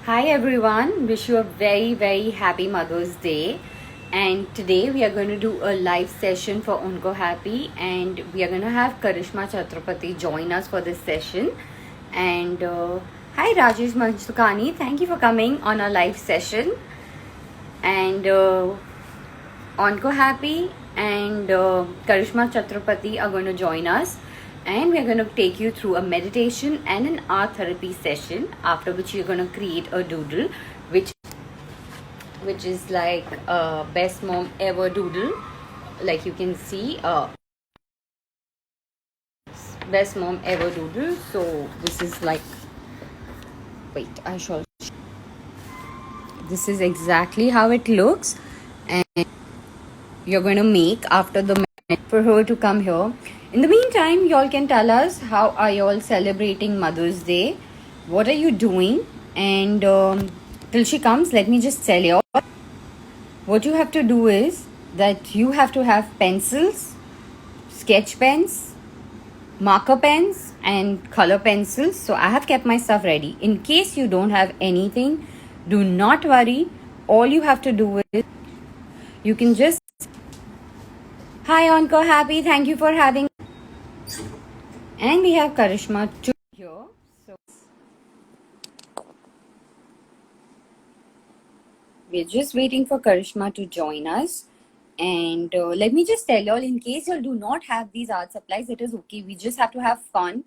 Hi everyone, wish you a very happy Mother's Day. And today we are going to do a live session for Unko Happy, and we are going to have Karishma Chhatrapati join us for this session. And hi Rajesh Manchukani, thank you for coming on our live session. And Onco Happy and Karishma Chhatrapati are going to join us, and we're going to take you through a meditation and an art therapy session, after which you're going to create a doodle which is like best mom ever doodle, like you can see, best mom ever doodle. So this is like, wait, I shall, this is exactly how it looks, and you're going to make after the minute for her to come here. In the meantime, y'all can tell us, how are y'all celebrating Mother's Day? What are you doing? And till she comes, let me just tell y'all, what you have to do is that you have to have pencils, sketch pens, marker pens, and color pencils. So I have kept my stuff ready. In case you don't have anything, do not worry. All you have to do is you can just, hi Onko Happy, thank you for having, and we have Karishma too here. So we're just waiting for Karishma to join us. And let me just tell y'all, in case y'all do not have these art supplies, it is okay. We just have to have fun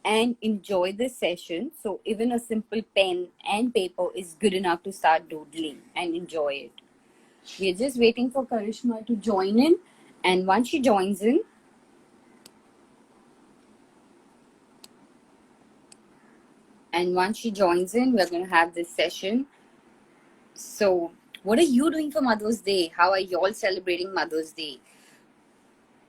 and enjoy this session. So even a simple pen and paper is good enough to start doodling and enjoy it. We're just waiting for Karishma to join in. And once she joins in, we're going to have this session. So what are you doing for Mother's Day? How are y'all celebrating Mother's Day?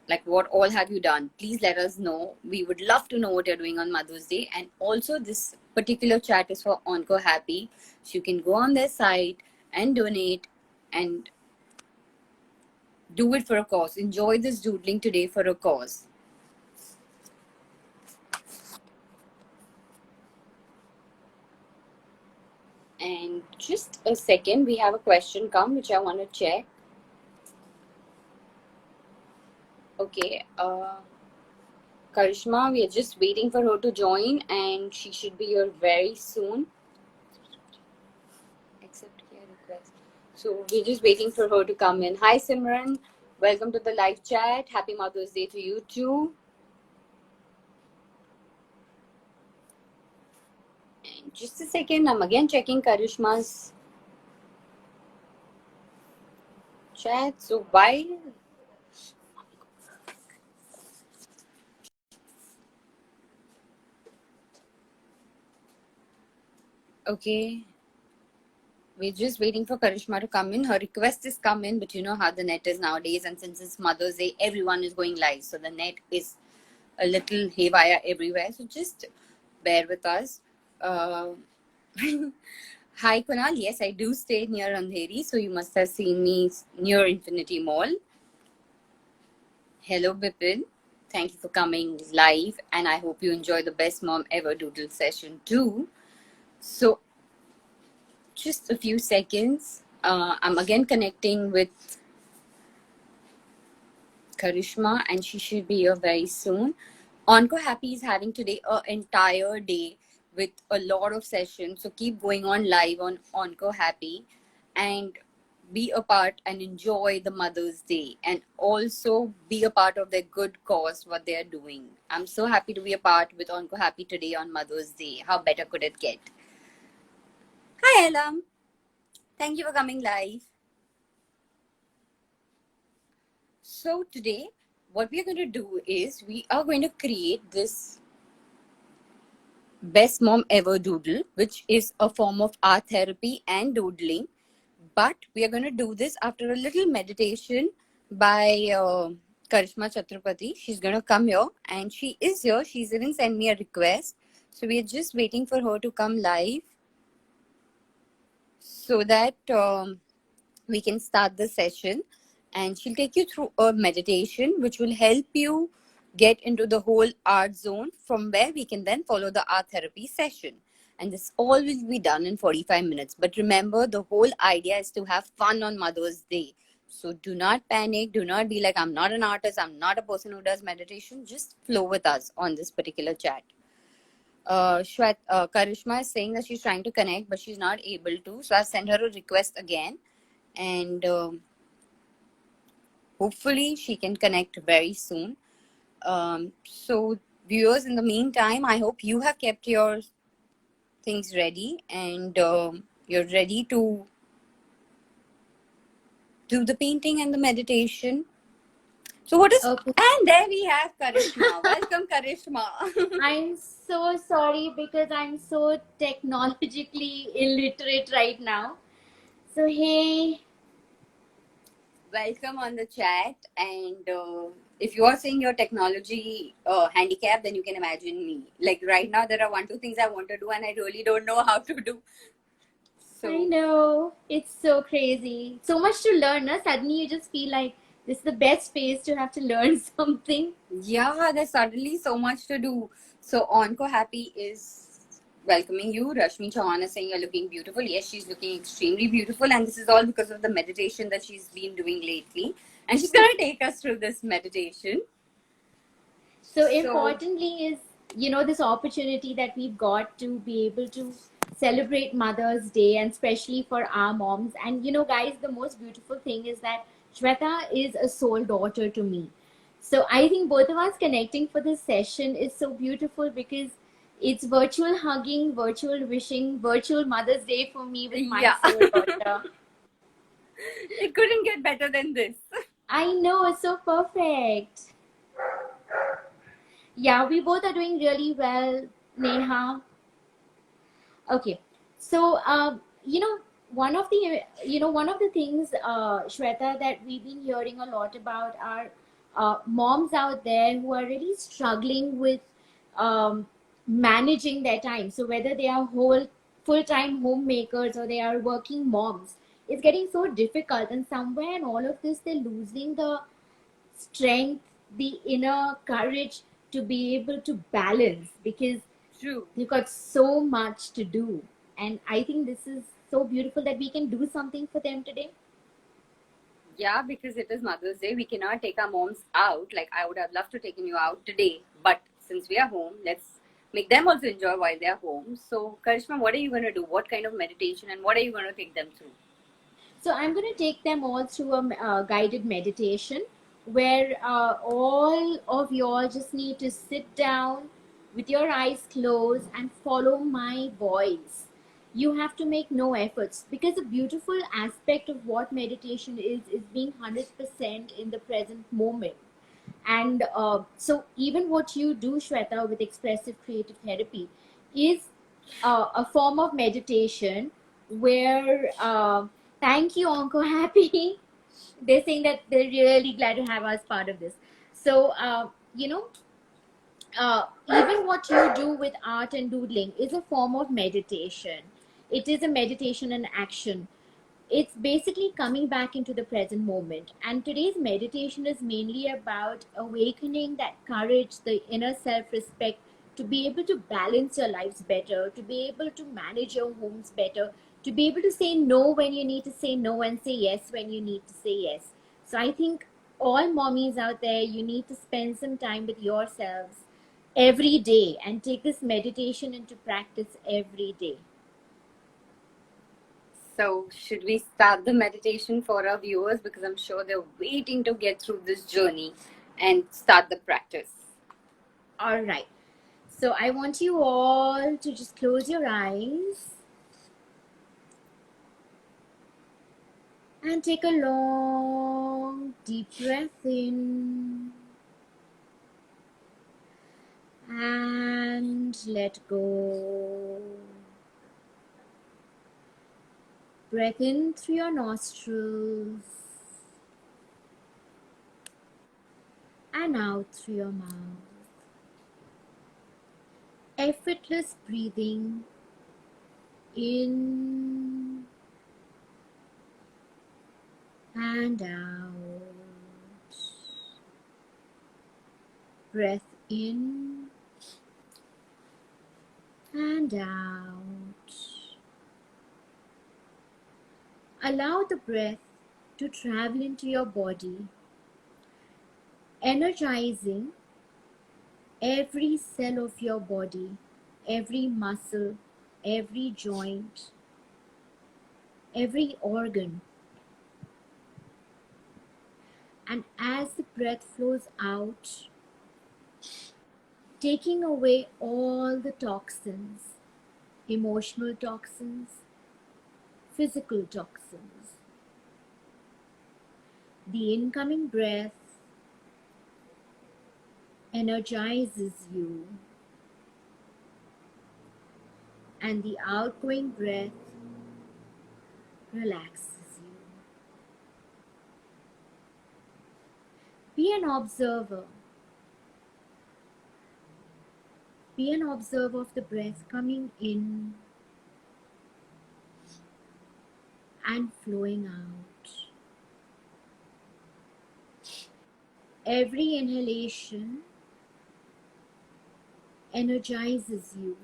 Like, what all have you done? Please let us know. We would love to know what you're doing on Mother's Day. And also, this particular chat is for Onco Happy. So you can go on their site and donate and do it for a cause. Enjoy this doodling today for a cause. And just a second, we have a question come which I want to check. Okay, Karishma, we are just waiting for her to join, and she should be here very soon. Accept your request. So we're just waiting for her to come in. Hi Simran, welcome to the live chat. Happy Mother's Day to you too. And just a second, I'm again checking Karishma's chat. So while okay, we're just waiting for Karishma to come in. Her request is come in, but you know how the net is nowadays, and since it's Mother's Day, everyone is going live, so the net is a little haywire everywhere. So just bear with us. Hi Kunal, yes, I do stay near Andheri, so you must have seen me near Infinity Mall. Hello Bipin, thank you for coming live, and I hope you enjoy the best mom ever doodle session too. So just a few seconds. I'm again connecting with Karishma, and she should be here very soon. Onco Happy is having today an entire day with a lot of sessions. So keep going on live on Onco Happy and be a part and enjoy the Mother's Day, and also be a part of their good cause, what they are doing. I'm so happy to be a part with Onco Happy today on Mother's Day. How better could it get? Hi Elam. Thank you for coming live. So today, what we are going to do is we are going to create this best mom ever doodle, which is a form of art therapy and doodling. But we are going to do this after a little meditation by Karishma Chhatrapati. She's going to come here, and she is here. She's even sent me a request. So we are just waiting for her to come live so that we can start the session. And she'll take you through a meditation which will help you get into the whole art zone, from where we can then follow the art therapy session. and this all will be done in 45 minutes. But remember, the whole idea is to have fun on Mother's Day. So do not panic. Do not be like, I'm not an artist. I'm not a person who does meditation. Just flow with us on this particular chat. Karishma is saying that she's trying to connect, but she's not able to. So I've sent her a request again. And hopefully she can connect very soon. So viewers, in the meantime, I hope you have kept your things ready and you're ready to do the painting and the meditation. So what is Okay. And there we have Karishma. Welcome, Karishma. I'm so sorry because I'm so technologically illiterate right now. So, hey, Welcome on the chat. And if you are saying your technology handicap, then you can imagine me. Like right now, there are one, two things I want to do, and I really don't know how to do. I So know it's so crazy. So much to learn, na? Suddenly you just feel like this is the best space to have to learn something. yeah, there's suddenly so much to do. So Onco Happy is welcoming you. Rashmi Chauhan is saying you're looking beautiful. Yes, she's looking extremely beautiful, and this is all because of the meditation that she's been doing lately. And she's gonna take us through this meditation. So So importantly is, this opportunity that we've got to be able to celebrate Mother's Day, and especially for our moms. And guys, the most beautiful thing is that Shweta is a soul daughter to me. So I think both of us connecting for this session is so beautiful because it's virtual hugging, virtual wishing, virtual Mother's Day for me with my yeah, soul daughter. it couldn't get better than this. I know, it's so perfect. Yeah, we both are doing really well, Neha. Okay, so one of the things, Shweta, that we've been hearing a lot about are moms out there who are really struggling with um, managing their time. So whether they are whole full-time homemakers or they are working moms, it's getting so difficult. And somewhere in all of this, they're losing the strength, the inner courage to be able to balance because True. you've got so much to do. And I think this is so beautiful that we can do something for them today. Yeah, because it is Mother's Day, we cannot take our moms out. Like I would have loved to taken you out today, but since we are home, let's make them also enjoy while they are home. So, Karishma, what are you going to do? What kind of meditation and what are you going to take them through? So I'm going to take them all through a guided meditation where all of you all just need to sit down with your eyes closed and follow my voice. You have to make no efforts because the beautiful aspect of what meditation is being 100% in the present moment. And so even what you do, Shweta, with expressive creative therapy is a form of meditation where thank you, Onco Happy. They're saying that they're really glad to have us part of this. So even what you do with art and doodling is a form of meditation. It is a meditation in action. It's basically coming back into the present moment. And today's meditation is mainly about awakening that courage, the inner self respect to be able to balance your lives better, to be able to manage your homes better, to be able to say no when you need to say no and say yes when you need to say yes. So I think all mommies out there, you need to spend some time with yourselves every day and take this meditation into practice every day. So, should we start the meditation for our viewers? Because I'm sure they're waiting to get through this journey and start the practice. All right. So I want you all to just close your eyes and take a long, deep breath in and let go. Breath in through your nostrils and out through your mouth. Effortless breathing in and out. Breath in and out. Allow the breath to travel into your body, energizing every cell of your body, every muscle, every joint, every organ. And as the breath flows out, taking away all the toxins, emotional toxins, physical toxins. The incoming breath energizes you, and the outgoing breath relaxes you. Be an observer. Be an observer of the breath coming in and flowing out. Every inhalation energizes you,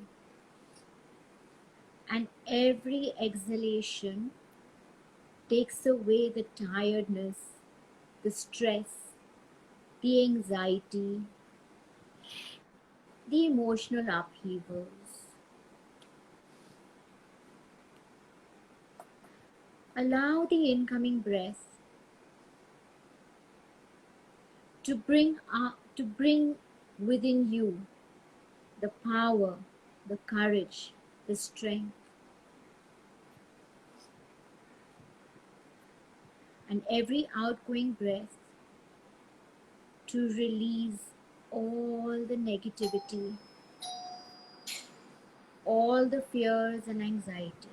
and every exhalation takes away the tiredness, the stress, the anxiety, the emotional upheavals. Allow the incoming breath to bring within you the power, the courage, the strength, and every outgoing breath to release all the negativity, all the fears and anxieties.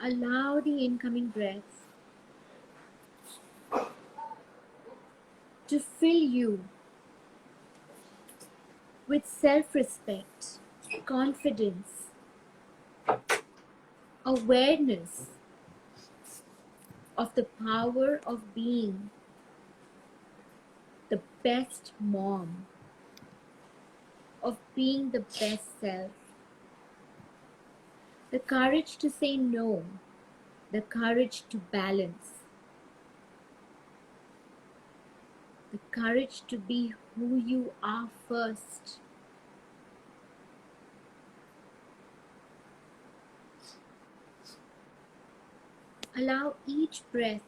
Allow the incoming breath to fill you with self-respect, confidence, awareness of the power of being the best mom, of being the best self, the courage to say no, the courage to balance, the courage to be who you are first. Allow each breath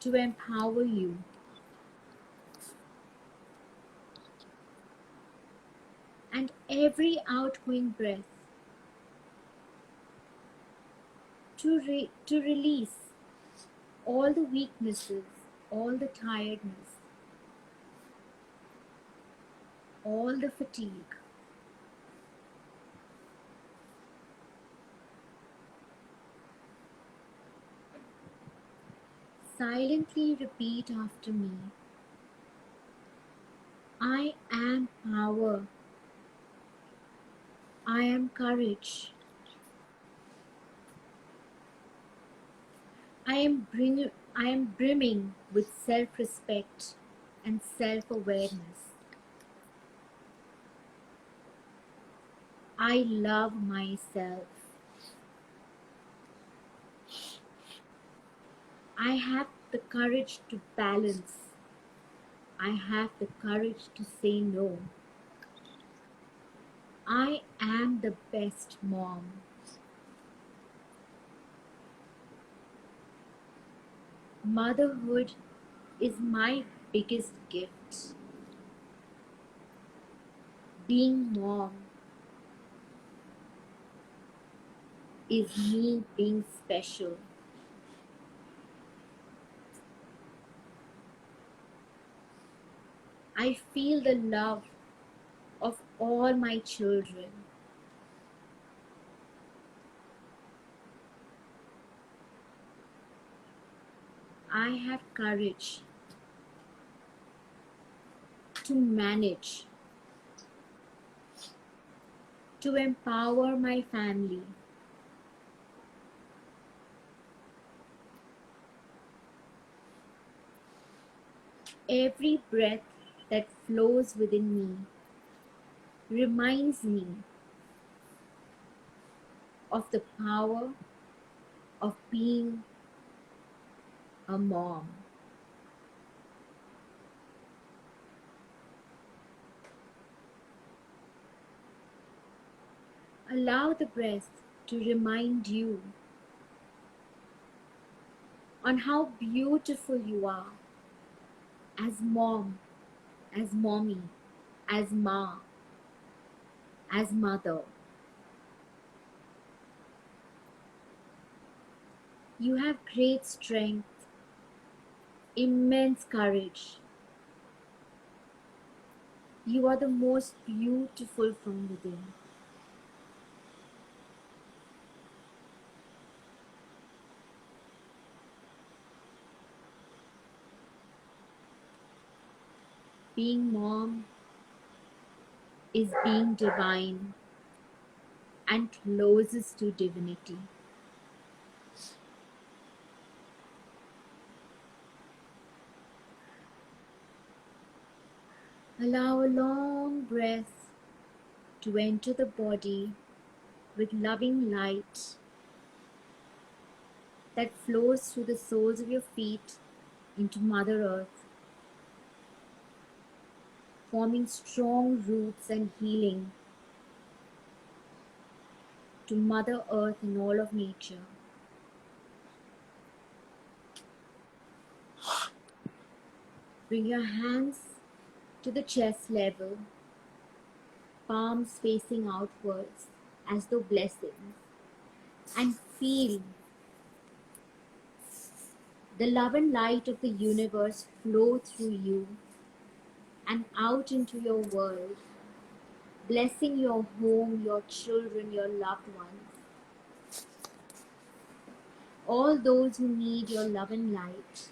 to empower you, and every outgoing breath to release all the weaknesses, all the tiredness, all the fatigue. Silently repeat after me. I am power. I am courage. I am brimming with self-respect and self-awareness. I love myself. I have the courage to balance. I have the courage to say no. I am the best mom. Motherhood is my biggest gift. Being mom is me being special. I feel the love of all my children. I have courage to manage, to empower my family. Every breath that flows within me reminds me of the power of being a mom. Allow the breath to remind you on how beautiful you are as mom, as mommy, as ma, as mother. You have great strength, immense courage. You are the most beautiful from within. Being mom is being divine and closest to divinity. Allow a long breath to enter the body with loving light that flows through the soles of your feet into Mother Earth, forming strong roots and healing to Mother Earth and all of nature. Bring your hands to the chest level, palms facing outwards as though blessings, and feel the love and light of the universe flow through you and out into your world, blessing your home, your children, your loved ones, all those who need your love and light.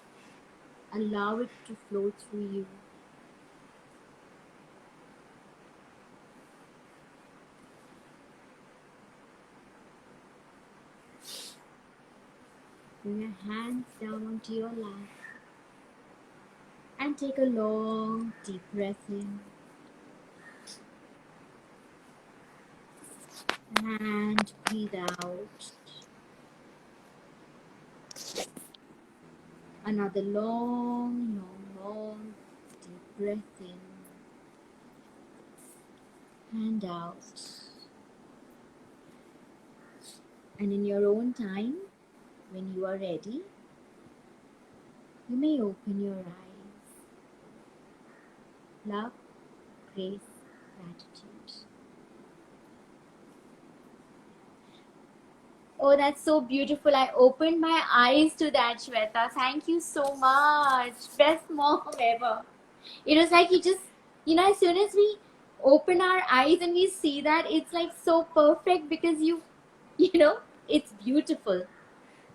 Allow it to flow through you. Bring your hands down onto your lap and take a long, deep breath in and breathe out. Another long, long, long, deep breath in and out. And in your own time, when you are ready, you may open your eyes. Love, grace, gratitude. Oh, that's so beautiful. I opened my eyes to that, Shweta. Thank you so much. Best mom ever. It was like you just, as soon as we open our eyes and we see that, it's like so perfect because it's beautiful.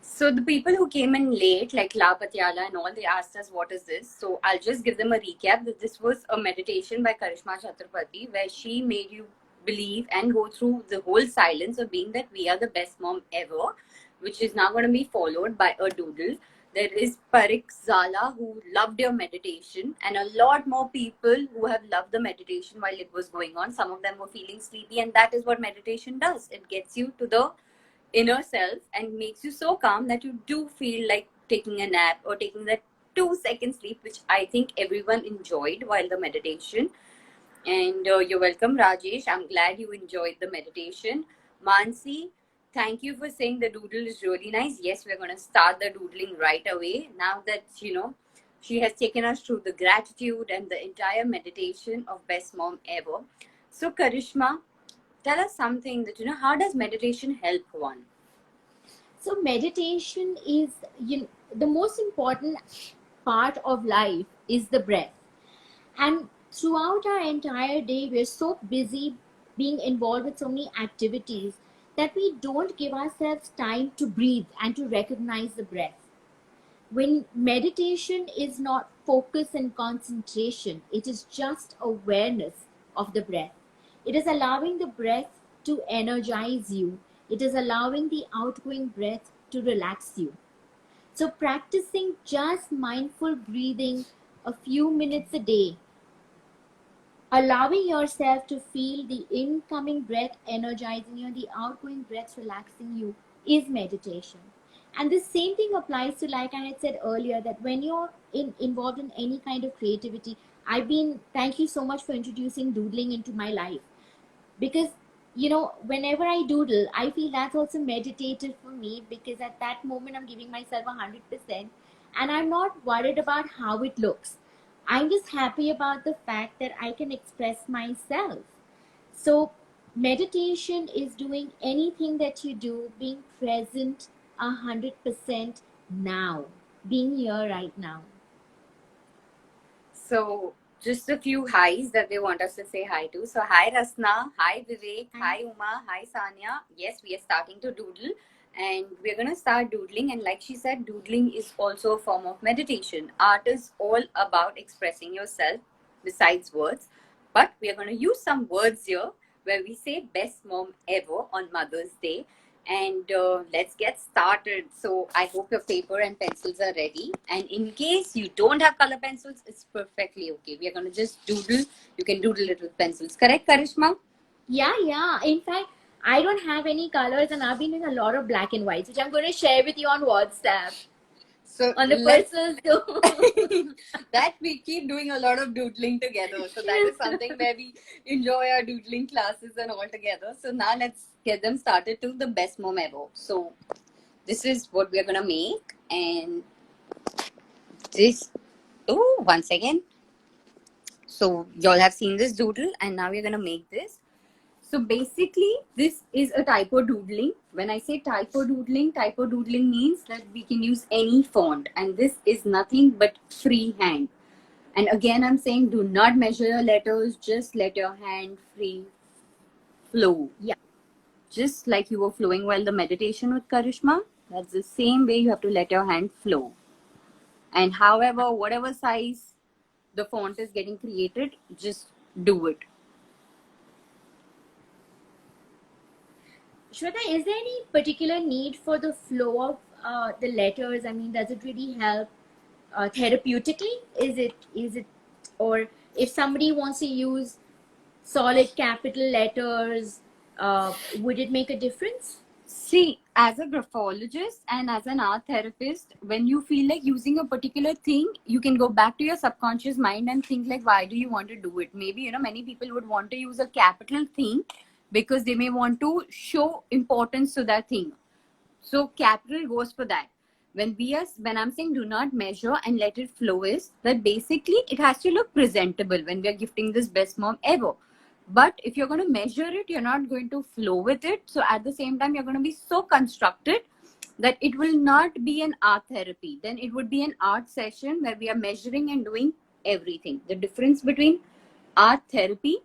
So the people who came in late, like La Patiala and all, they asked us, what is this? So I'll just give them a recap that this was a meditation by Karishma Chaturpati where she made you believe and go through the whole silence of being that we are the best mom ever, which is now going to be followed by a doodle. There is Parik Zala who loved your meditation, and a lot more people who have loved the meditation while it was going on. Some of them were feeling sleepy, and that is what meditation does. It gets you to the inner self and makes you so calm that you do feel like taking a nap or taking that 2 second sleep, which I think everyone enjoyed while the meditation. And you're welcome, Rajesh. I'm glad you enjoyed the meditation. Mansi, thank you for saying the doodle is really nice. Yes, we're going to start the doodling right away. Now that, she has taken us through the gratitude and the entire meditation of Best Mom Ever. So, Karishma, tell us something that, how does meditation help one? So meditation is, the most important part of life is the breath. And throughout our entire day, we're so busy being involved with so many activities that we don't give ourselves time to breathe and to recognize the breath. When meditation is not focus and concentration, it is just awareness of the breath. It is allowing the breath to energize you. It is allowing the outgoing breath to relax you. So practicing just mindful breathing a few minutes a day allowing yourself to feel the incoming breath energizing you and the outgoing breath relaxing you is meditation. And the same thing applies to, like I had said earlier, that when you're involved in any kind of creativity, thank you so much for introducing doodling into my life, because whenever I doodle, I feel that's also meditative for me, because at that moment I'm giving myself 100%, and I'm not worried about how it looks. I'm just happy about the fact that I can express myself. So meditation is doing anything that you do, being present 100% now, being here right now. So just a few highs that they want us to say hi to. So hi Rasna, hi Vivek, hi Uma, hi Sanya. Yes, we are starting to doodle and we're going to start doodling. And like she said, doodling is also a form of meditation. Art is all about expressing yourself besides words. But we are going to use some words here where we say best mom ever on Mother's Day. And let's get started. So I hope your paper and pencils are ready. And in case you don't have color pencils, it's perfectly okay. We are going to just doodle. You can doodle it with pencils. Correct, Karishma? Yeah. In fact, I don't have any colors, and I've been doing a lot of black and whites, which I'm going to share with you on WhatsApp. So On the personal Zoom. that we keep doing a lot of doodling together. So that is something where we enjoy our doodling classes and all together. So now let's get them started to the best mom ever. So this is what we're gonna make, and this. Oh, one second. So y'all have seen this doodle, and now we're gonna make this. So basically, this is a typo doodling. When I say typo doodling means that we can use any font, and this is nothing but freehand. And again, I'm saying do not measure your letters, just let your hand free flow. Yeah. Just like you were flowing while the meditation with Karishma, that's the same way you have to let your hand flow. And however, whatever size the font is getting created, just do it. Shweta, is there any particular need for the flow of the letters? I mean, does it really help therapeutically? Is it, or if somebody wants to use solid capital letters, would it make a difference? See, as a graphologist and as an art therapist, when you feel like using a particular thing, you can go back to your subconscious mind and think like, why do you want to do it? Maybe, many people would want to use a capital thing because they may want to show importance to that thing. So capital goes for that. When I'm saying do not measure and let it flow, is that basically it has to look presentable when we are gifting this best mom ever. But if you're going to measure it, you're not going to flow with it. So at the same time, you're going to be so constructed that it will not be an art therapy. Then it would be an art session where we are measuring and doing everything. The difference between art therapy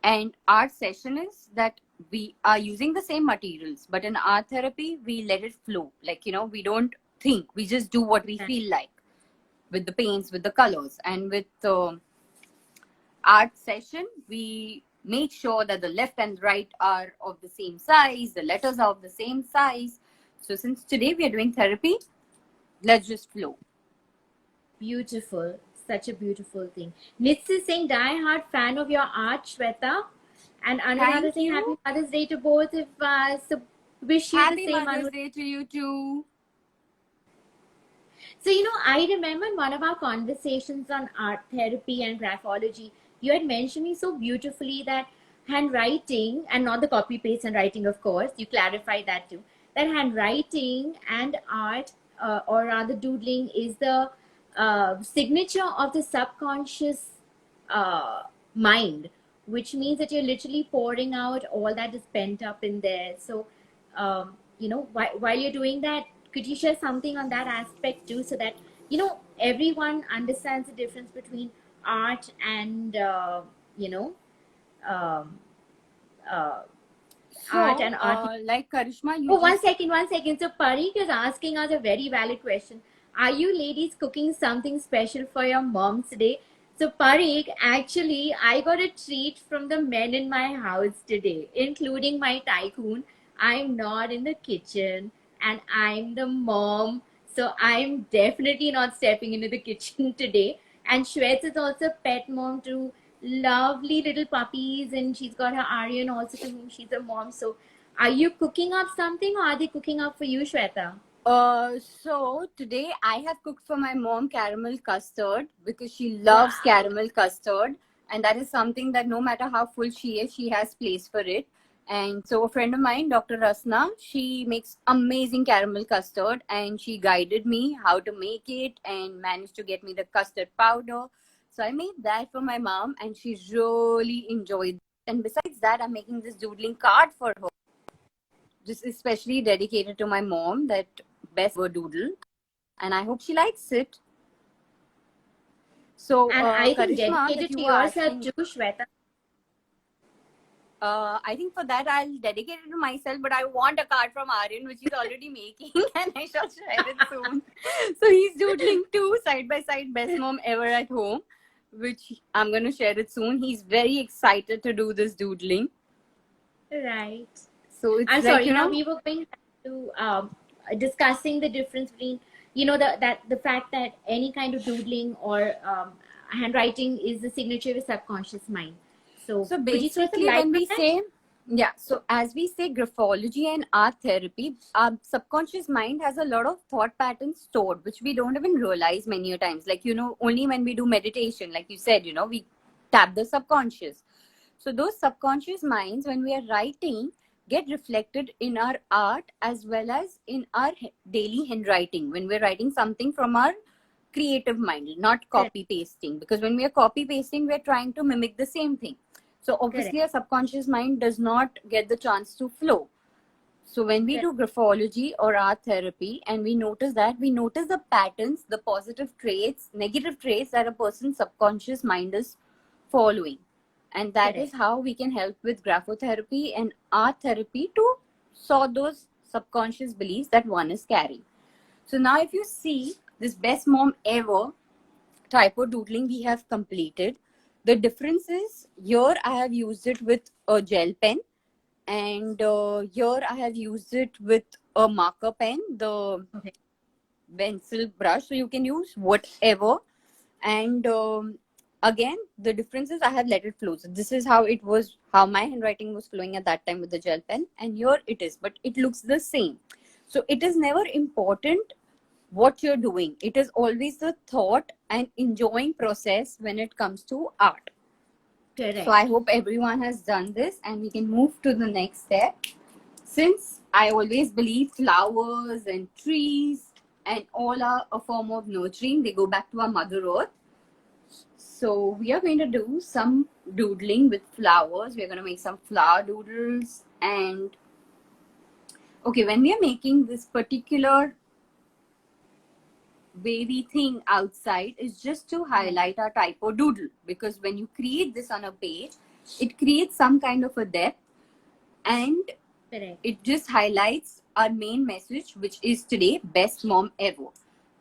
and art session is that we are using the same materials, but in art therapy, we let it flow. Like, we don't think, we just do what we feel like with the paints, with the colors. And with art session, we make sure that the left and right are of the same size, the letters are of the same size. So since today we are doing therapy, let's just flow. Beautiful. Such a beautiful thing. Nitz is saying, die-hard fan of your art, Shweta. And Anuradha is saying, Happy Mother's Day to both of us. So wish you Happy the same. Mother's Day to you too. So, I remember in one of our conversations on art therapy and graphology, you had mentioned me so beautifully that handwriting, and not the copy paste handwriting, of course, you clarified that too, that handwriting and art, or rather doodling, is the signature of the subconscious mind, which means that you're literally pouring out all that is pent up in there. So, while you're doing that, could you share something on that aspect too, so that everyone understands the difference between art and um, art and art? Like Karishma, you. Oh, one second. So Parikh is asking us a very valid question. Are you ladies cooking something special for your moms today? So Parikh, actually, I got a treat from the men in my house today, including my tycoon. I'm not in the kitchen and I'm the mom. So I'm definitely not stepping into the kitchen today. And Shweta is also pet mom to lovely little puppies, and she's got her Aryan also, to whom she's a mom. So, are you cooking up something, or are they cooking up for you, Shweta? So today I have cooked for my mom caramel custard because she loves Wow. caramel custard, and that is something that no matter how full she is, she has place for it. And so a friend of mine, Dr. Rasna, she makes amazing caramel custard, and she guided me how to make it and managed to get me the custard powder. So I made that for my mom, and she really enjoyed it. And besides that, I'm making this doodling card for her, just especially dedicated to my mom, that best ever doodle, and I hope she likes it. So, And I think Karishma, that dedicated you to were yourself asking, too, Shweta. I think for that I'll dedicate it to myself, but I want a card from Aryan, which he's already making, and I shall share it soon. So he's doodling too, side by side, best mom ever at home, which I'm going to share it soon. He's very excited to do this doodling. Right. So it's I'm like, sorry. Now we were going to discussing the difference between, the fact that any kind of doodling or handwriting is the signature of a subconscious mind. So So could you throw some basically, light when on we that? say, yeah, so as we say graphology and art therapy, our subconscious mind has a lot of thought patterns stored, which we don't even realize many a times. Like, only when we do meditation, like you said, we tap the subconscious. So those subconscious minds, when we are writing, get reflected in our art as well as in our daily handwriting. When we're writing something from our creative mind, not Correct. copy pasting. Because when we are copy pasting, we're trying to mimic the same thing. So Correct. obviously, our subconscious mind does not get the chance to flow. So when we do graphology or art therapy and we notice the patterns, the positive traits, negative traits that a person's subconscious mind is following. And that is Correct. how we can help with graphotherapy and art therapy to sort those subconscious beliefs that one is carrying. So now if you see this best mom ever typo doodling we have completed. The difference is here I have used it with a gel pen, and here I have used it with a marker pen, the Okay. pencil brush. So you can use whatever. And again, the difference is I have let it flow. So this is how it was, how my handwriting was flowing at that time with the gel pen, and here it is, but it looks the same. So it is never important what you're doing. It is always the thought and enjoying process when it comes to art. Correct. So I hope everyone has done this and we can move to the next step. Since I always believe flowers and trees and all are a form of nurturing, they go back to our Mother Earth. So we are going to do some doodling with flowers. We're going to make some flower doodles. And okay, when we are making this particular wavy thing outside is just to highlight our typo doodle, because when you create this on a page, it creates some kind of a depth, and Correct. it just highlights our main message, which is today best mom ever.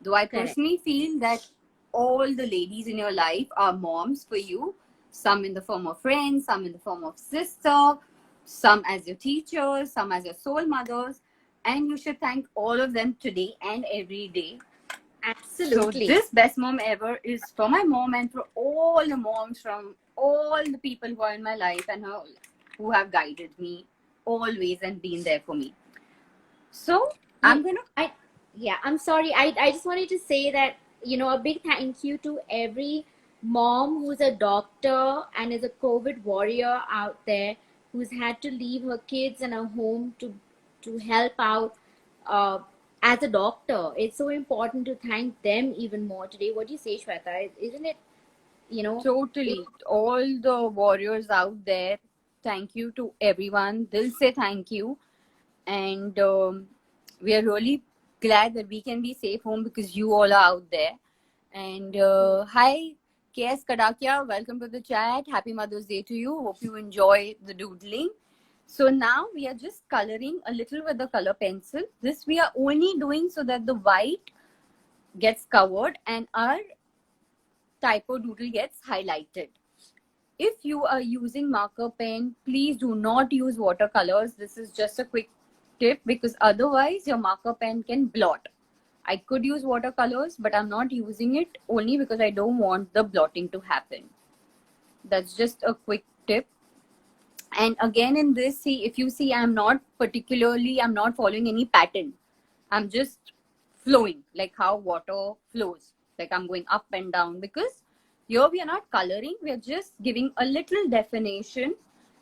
Though I Correct. personally feel that all the ladies in your life are moms for you, some in the form of friends, some in the form of sister, some as your teachers, some as your soul mothers, and you should thank all of them today and every day. Absolutely. So this best mom ever is for my mom and for all the moms from all the people who are in my life and who have guided me always and been there for me. So I'm I'm sorry. I just wanted to say that, a big thank you to every mom who's a doctor and is a COVID warrior out there, who's had to leave her kids and her home to help out uh, as a doctor. It's so important to thank them even more today. What do you say, Shweta? Isn't it, totally all the warriors out there. Thank you to everyone. They'll say thank you, and we are really glad that we can be safe home because you all are out there. And hi, KS Kadakia, welcome to the chat. Happy Mother's Day to you. Hope you enjoy the doodling. So now we are just coloring a little with the color pencil. This we are only doing so that the white gets covered and our typo doodle gets highlighted. If you are using marker pen, please do not use watercolors. This is just a quick tip because otherwise your marker pen can blot. I could use watercolors, but I'm not using it only because I don't want the blotting to happen. That's just a quick tip. And again, in this, see, if you see, I'm not following any pattern. I'm just flowing, like how water flows. Like I'm going up and down, because here we are not coloring, we are just giving a little definition.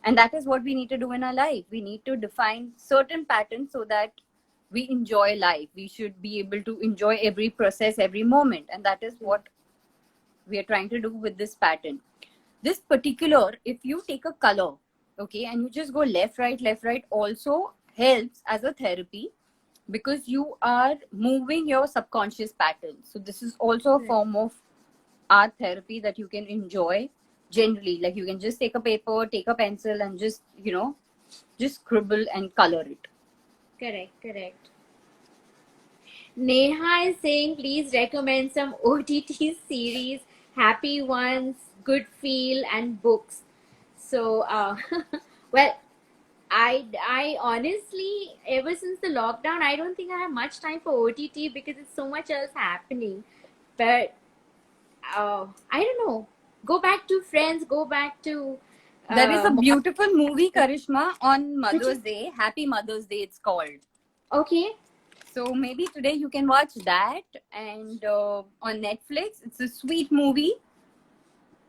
And that is what we need to do in our life. We need to define certain patterns so that we enjoy life. We should be able to enjoy every process, every moment. And that is what we are trying to do with this pattern. This particular, if you take a color, okay, and you just go left, right, also helps as a therapy, because you are moving your subconscious patterns. So this is also a form of art therapy that you can enjoy generally. Like you can just take a paper, take a pencil, and just, just scribble and color it. Correct. Neha is saying, please recommend some OTT series, happy ones, good feel, and books. So, well, I honestly, ever since the lockdown, I don't think I have much time for OTT because it's so much else happening. But I don't know. Go back to Friends. Go back to. There is a Mo- beautiful movie, Karishma, on Mother's Day. Happy Mother's Day, it's called. Okay. So maybe today you can watch that, and on Netflix. It's a sweet movie,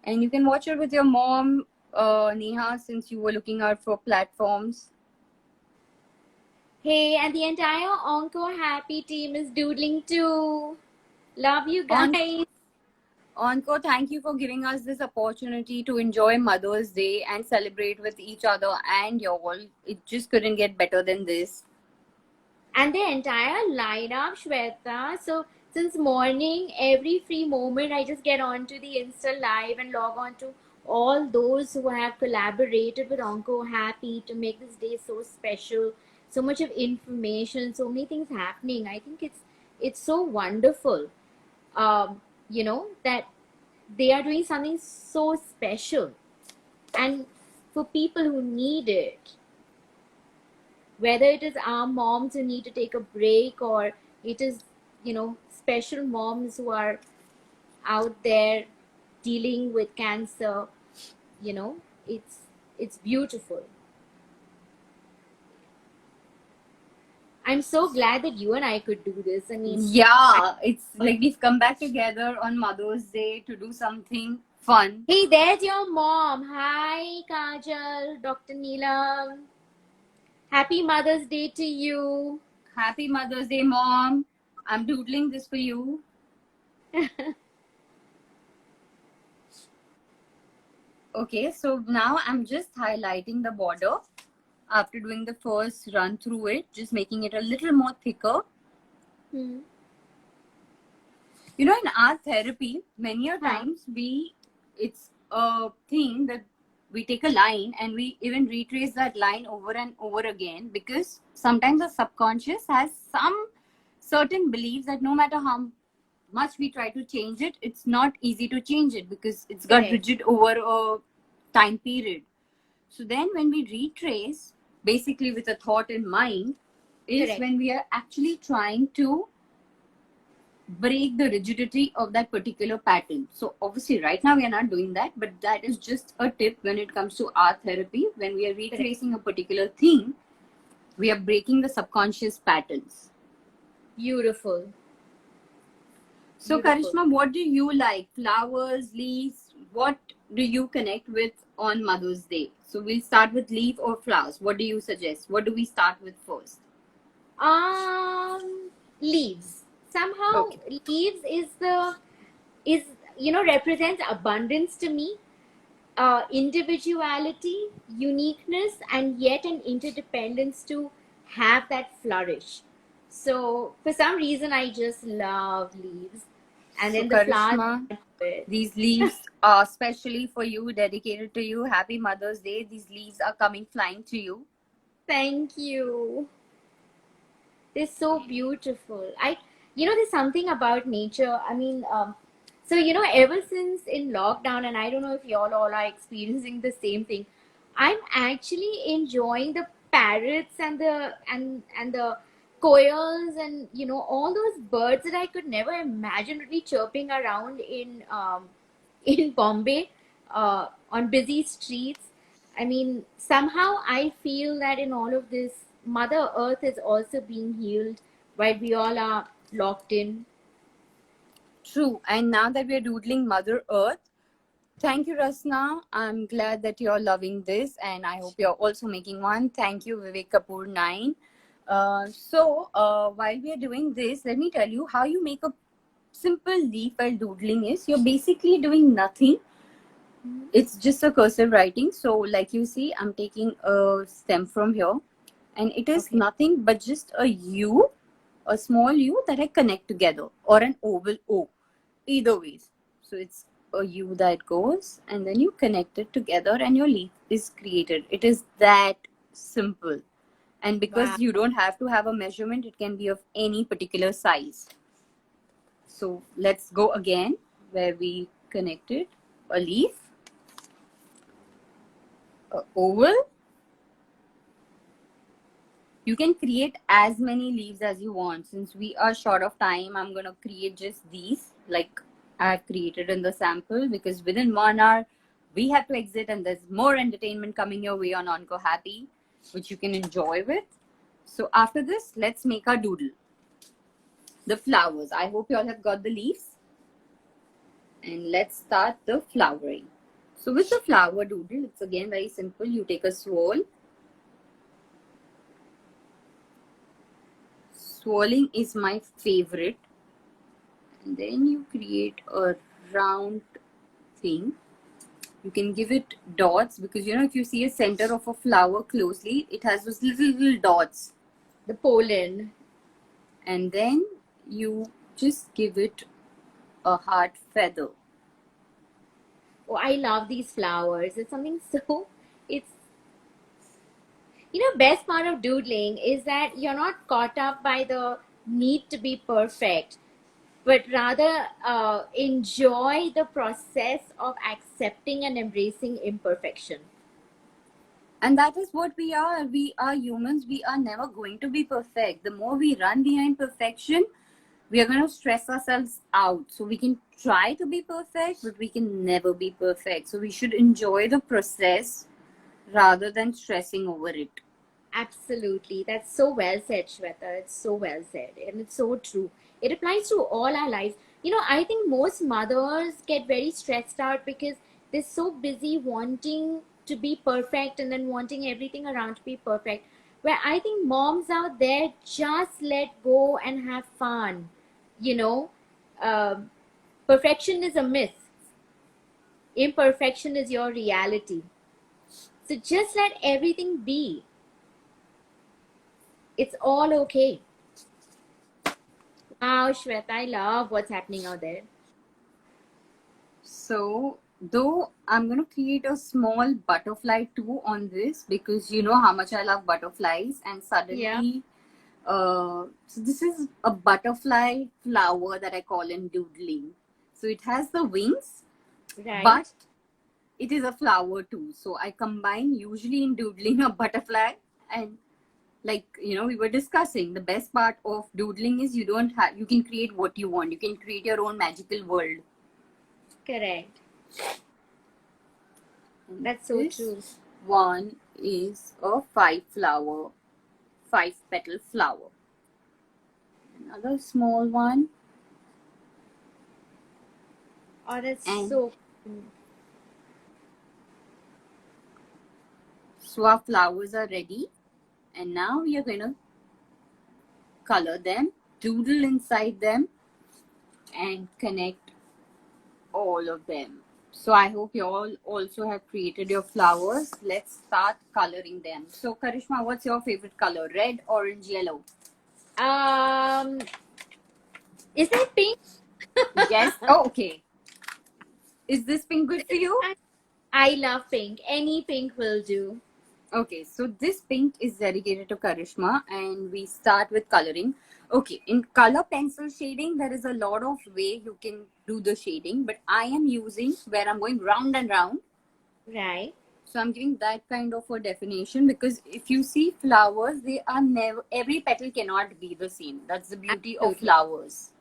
and you can watch it with your mom, Neha, since you were looking out for platforms. Hey, and the entire Onco Happy team is doodling too. Love you On guys. Onco, thank you for giving us this opportunity to enjoy Mother's Day and celebrate with each other and y'all. It just couldn't get better than this. And the entire lineup, Shweta. So since morning, every free moment, I just get onto the Insta Live and log on to all those who have collaborated with Onco Happy to make this day so special. So much of information, so many things happening. I think it's so wonderful. That they are doing something so special, and for people who need it, whether it is our moms who need to take a break, or it is special moms who are out there dealing with cancer. you know it's beautiful. I'm so glad that you and I could do this. I mean, Yeah, it's like we've come back together on Mother's Day to do something fun. hey, there's your mom. Hi, Kajal, Dr. Neelam. Happy Mother's Day to you. Happy Mother's Day, Mom. I'm doodling this for you. Okay, so now I'm just highlighting the border after doing the first run through it, just making it a little more thicker. In art therapy, many a times it's a thing that we take a line and we even retrace that line over and over again, because sometimes the subconscious has some certain beliefs that no matter how much we try to change it, it's not easy to change it because it's got rigid over a time period. So then when we retrace, basically with a thought in mind, is when we are actually trying to break the rigidity of that particular pattern. So obviously right now we are not doing that, but that is just a tip when it comes to art therapy. When we are retracing a particular thing, we are breaking the subconscious patterns. Beautiful. So Karishma, what do you like? Flowers, leaves? What do you connect with on Mother's Day? So we'll start with leaf or flowers. What do you suggest? What do we start with first? Leaves. Somehow leaves is represents abundance to me, individuality, uniqueness, and yet an interdependence to have that flourish. So for some reason I just love leaves. And then the flowers. These leaves are specially for you, dedicated to you. Happy Mother's Day. These leaves are coming flying to you. Thank you. They're so beautiful. There's something about nature. I mean, so ever since in lockdown, and I don't know if y'all all are experiencing the same thing, I'm actually enjoying the parrots and the koels, and all those birds that I could never imagine would be chirping around in in Bombay on busy streets. I mean, somehow I feel that in all of this, Mother Earth is also being healed while we all are locked in. True. And now that we're doodling Mother Earth, thank you, Rasna. I'm glad that you're loving this, and I hope you're also making one. Thank you, Vivek Kapoor 9. While we are doing this, let me tell you how you make a simple leaf while doodling is. You're basically doing nothing. It's just a cursive writing. So, like you see, I'm taking a stem from here, and it is Okay. nothing but just a U, a small U that I connect together, or an oval O. Either ways. So it's a U that goes, and then you connect it together, and your leaf is created. It is that simple. And Wow. because you don't have to have a measurement, it can be of any particular size. So let's go again where we connected a leaf, a oval. You can create as many leaves as you want. Since we are short of time, I'm going to create just these like I've created in the sample, because within 1 hour we have to exit and there's more entertainment coming your way on Onco Happy, which you can enjoy with. So after this, let's make our doodle. The flowers. I hope you all have got the leaves. And let's start the flowering. So with the flower doodle, it's again very simple. You take a swirl. Swirling is my favorite. And then you create a round thing. You can give it dots, because if you see a center of a flower closely, it has those little dots. The pollen. And then you just give it a heart feather. Oh, I love these flowers. It's something so, it's, best part of doodling is that you're not caught up by the need to be perfect, but rather enjoy the process of accepting and embracing imperfection. And that is what we are. We are humans. We are never going to be perfect. The more we run behind perfection, we are going to stress ourselves out. So we can try to be perfect, but we can never be perfect. So we should enjoy the process rather than stressing over it. Absolutely. That's so well said, Shweta. It's so well said. And it's so true. It applies to all our lives. I think most mothers get very stressed out because they're so busy wanting to be perfect and then wanting everything around to be perfect. Where I think moms out there just let go and have fun. You know, Um Perfection is a myth, imperfection is your reality. So just let everything be. It's all okay. Wow, Shweta, I love what's happening out there. So, though I'm going to create a small butterfly too on this, because you know how much I love butterflies, and suddenly, so this is a butterfly flower that I call in doodling. So it has the wings, Right. but it is a flower too. So I combine usually in doodling a butterfly, and like we were discussing, the best part of doodling is you can create what you want. You can create your own magical world. Correct. And That's so this true. one is a 5-petal flower. Another small one. Oh, that's And so cool. so our flowers are ready. And now we are going to color them, doodle inside them, and connect all of them. So I hope you all also have created your flowers. Let's start coloring them. So Karishma, what's your favorite color? Red, orange, yellow? Um, is that pink? Yes. Oh, okay. Is this pink good for you? I love pink. Any pink will do. Okay, so this pink is dedicated to Karishma, and we start with coloring. Okay, in color pencil shading, there is a lot of way you can do the shading, but I am using where I'm going round and round. Right. So I'm giving that kind of a definition, because if you see flowers, they are never, every petal cannot be the same. That's the beauty of Absolutely. flowers.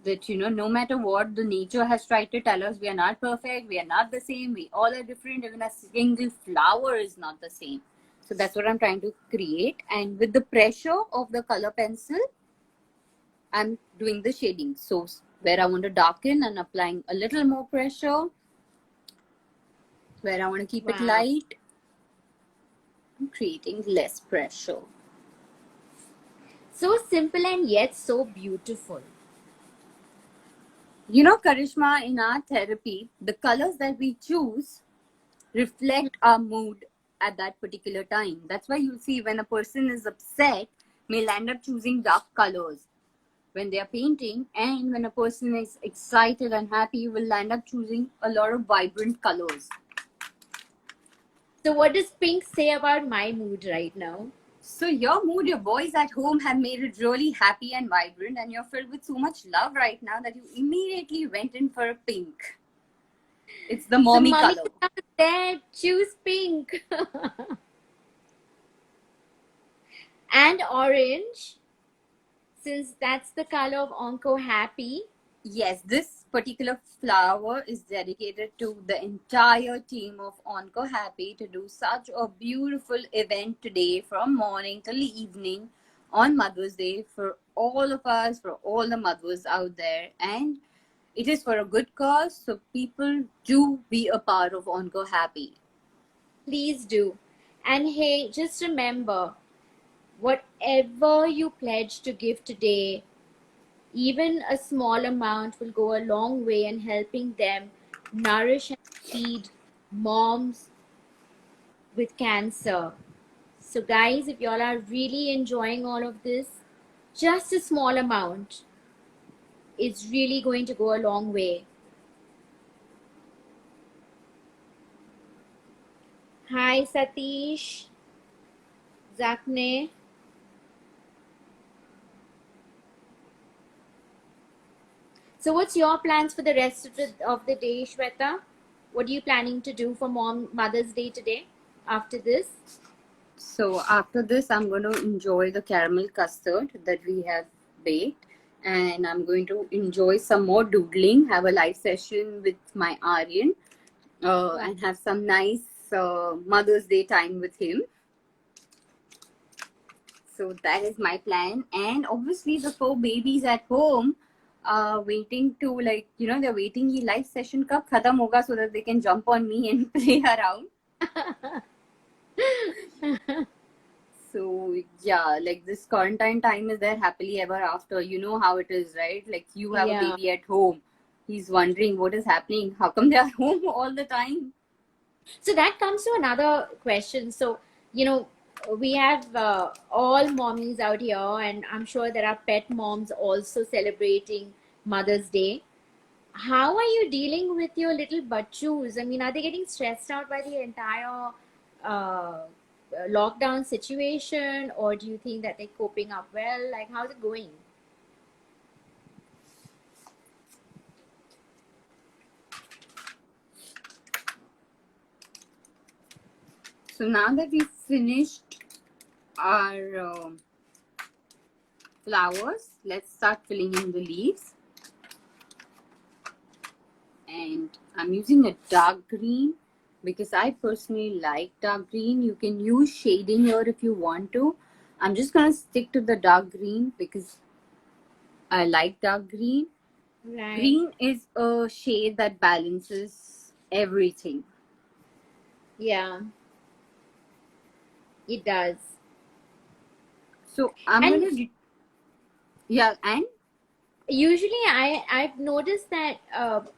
that, you know, no matter what the nature has tried to tell us, we are not perfect, we are not the same, we all are different, even a single flower is not the same. So that's what I'm trying to create. And with the pressure of the color pencil, I'm doing the shading. So where I want to darken and applying a little more pressure, where I want to keep it Wow. light, I'm creating less pressure. So simple and yet so beautiful. You know, Karishma, in our therapy, the colors that we choose reflect our mood at that particular time. That's why you see when a person is upset, may end up choosing dark colors when they are painting, and when a person is excited and happy, will end up choosing a lot of vibrant colors. So what does pink say about my mood right now? So your mood, your boys at home have made it really happy and vibrant, and you're filled with so much love right now that you immediately went in for a pink. It's the mommy so mommy color. is not there, choose pink. And orange, since that's the color of Onco Happy. Yes, this particular flower is dedicated to the entire team of Onco Happy to do such a beautiful event today from morning till evening on Mother's Day for all of us, for all the mothers out there. And it is for a good cause, so people do be a part of Onco Happy. Please do. And hey, just remember, whatever you pledge to give today, even a small amount will go a long way in helping them nourish and feed moms with cancer. So, guys, if y'all are really enjoying all of this, just a small amount is really going to go a long way. Hi, Satish, Zakne. So, what's your plans for the rest of the day, Shweta? What are you planning to do for Mother's Day today after this? So after this, I'm going to enjoy the caramel custard that we have baked, and I'm going to enjoy some more doodling, have a live session with my Aryan, and have some nice Mother's Day time with him. So that is my plan. And obviously the 4 babies at home are waiting to, like, you know, they're waiting the live session kab khatam hoga so that they can jump on me and play around. So yeah, like this quarantine time is there happily ever after. You know how it is, right? Like you have a Yeah. baby at home. He's wondering what is happening. How come they are home all the time? So that comes to another question. So, you know, we have all mommies out here, and I'm sure there are pet moms also celebrating Mother's Day. How are you dealing with your little bachus? I mean, are they getting stressed out by the entire uh, lockdown situation, or do you think that they're coping up well? Like, how's it going? So now that we've finished our flowers, let's start filling in the leaves. And I'm using a dark green because I personally like dark green. You can use shading here if you want to. I'm just gonna stick to the dark green because I like dark green. Right. Green is a shade that balances everything. Yeah, it does. So I'm And gonna yeah, and usually I've noticed that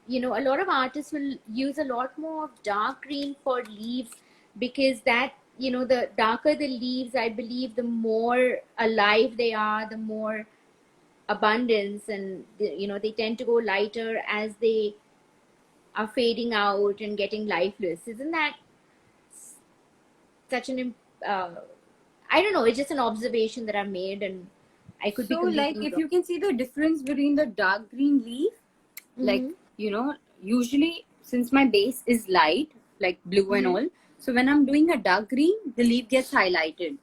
you know, a lot of artists will use a lot more of dark green for leaves, because that, you know, the darker the leaves, I believe the more alive they are, the more abundance, and you know, they tend to go lighter as they are fading out and getting lifeless. Isn't that such an uh, I don't know, it's just an observation that I made, and I could be so like completely if wrong. you can see the difference between the dark green leaf, like, Mm-hmm. you know, usually since my base is light, like blue and Mm-hmm. all, so when I'm doing a dark green, the leaf gets highlighted.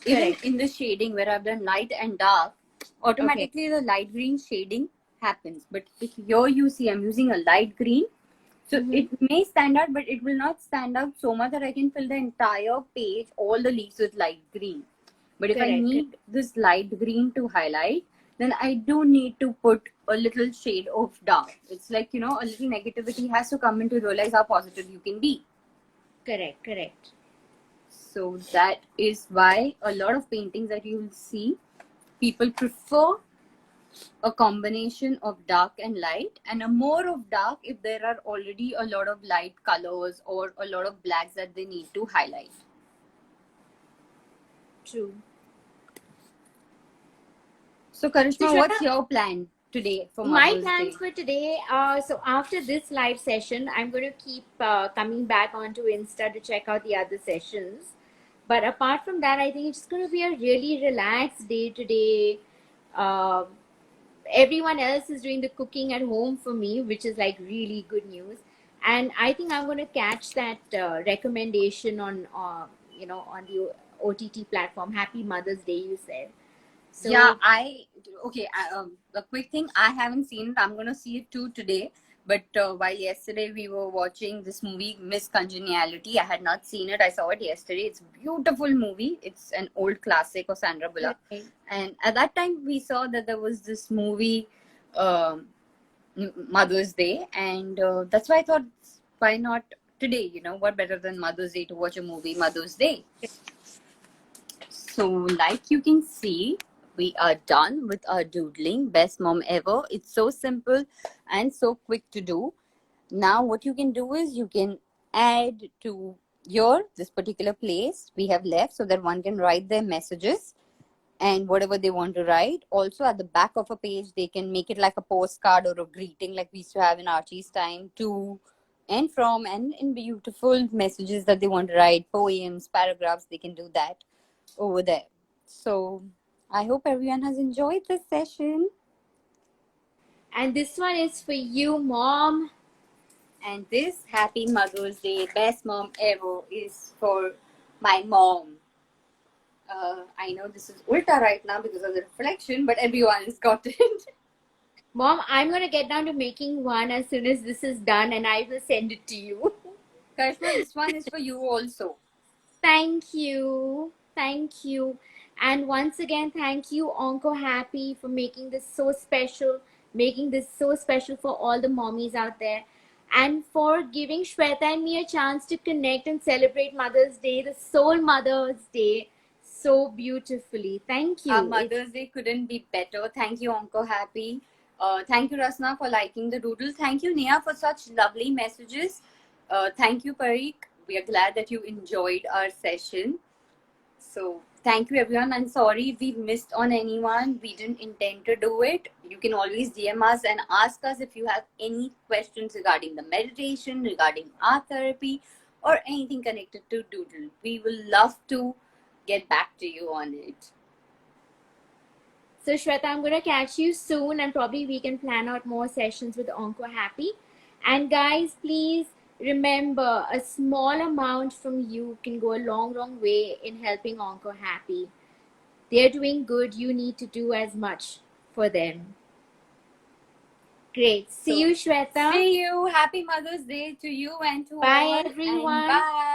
Even Correct. in the shading where I've done light and dark, Okay. automatically the light green shading happens. But if here you see I'm using a light green, so it may stand out, but it will not stand out so much that I can fill the entire page, all the leaves with light green. But if I need this light green to highlight, then I do need to put a little shade of dark. It's like, a little negativity has to come in to realize how positive you can be. Correct. So that is why a lot of paintings that you will see, people prefer a combination of dark and light, and a more of dark if there are already a lot of light colors or a lot of blacks that they need to highlight. True. So Karishma, what's your plan today for Mother's Day? My plans for today, so after this live session, I'm going to keep coming back onto Insta to check out the other sessions. But apart from that, I think it's going to be a really relaxed day today. Everyone else is doing the cooking at home for me, which is like really good news. And I think I'm going to catch that recommendation on, on the OTT platform. Happy Mother's Day, you said. So, yeah, a quick thing, I haven't seen it. I'm going to see it too today. But while yesterday we were watching this movie, Miss Congeniality, I had not seen it. I saw it yesterday. It's a beautiful movie. It's an old classic of Sandra Bullock. Okay. And at that time, we saw that there was this movie, Mother's Day. And that's why I thought, why not today? What better than Mother's Day to watch a movie, Mother's Day? So like you can see, we are done with our doodling. Best mom ever. It's so simple and so quick to do. Now what you can do is you can add to this particular place we have left so that one can write their messages and whatever they want to write. Also at the back of a page, they can make it like a postcard or a greeting like we used to have in Archie's time, to and from, and in beautiful messages that they want to write, poems, paragraphs, they can do that over there. So I hope everyone has enjoyed this session. And this one is for you, Mom. And this Happy Mother's Day, best mom ever, is for my mom. I know this is ulta right now because of the reflection, but everyone has got it. Mom, I'm going to get down to making one as soon as this is done, and I will send it to you. Karishma, this one is for you also. Thank you. And once again, thank you, Onco Happy, for making this so special for all the mommies out there, and for giving Shweta and me a chance to connect and celebrate Mother's Day, the Soul Mother's Day, so beautifully. Thank you. Our Mother's Day couldn't be better. Thank you, Onco Happy. Thank you, Rasna, for liking the doodle. Thank you, Neha, for such lovely messages. Thank you, Parikh. We are glad that you enjoyed our session. So thank you, everyone. I'm sorry if we missed on anyone. We didn't intend to do it. You can always DM us and ask us if you have any questions regarding the meditation, regarding art therapy, or anything connected to doodle. We will love to get back to you on it. So Shweta, I'm going to catch you soon, and probably we can plan out more sessions with Onco Happy. And guys, please remember, a small amount from you can go a long way in helping Onco Happy. They're doing good. You need to do as much for them. Great. See you, Shweta. See you. Happy Mother's Day to you and to all. Bye, everyone. And bye.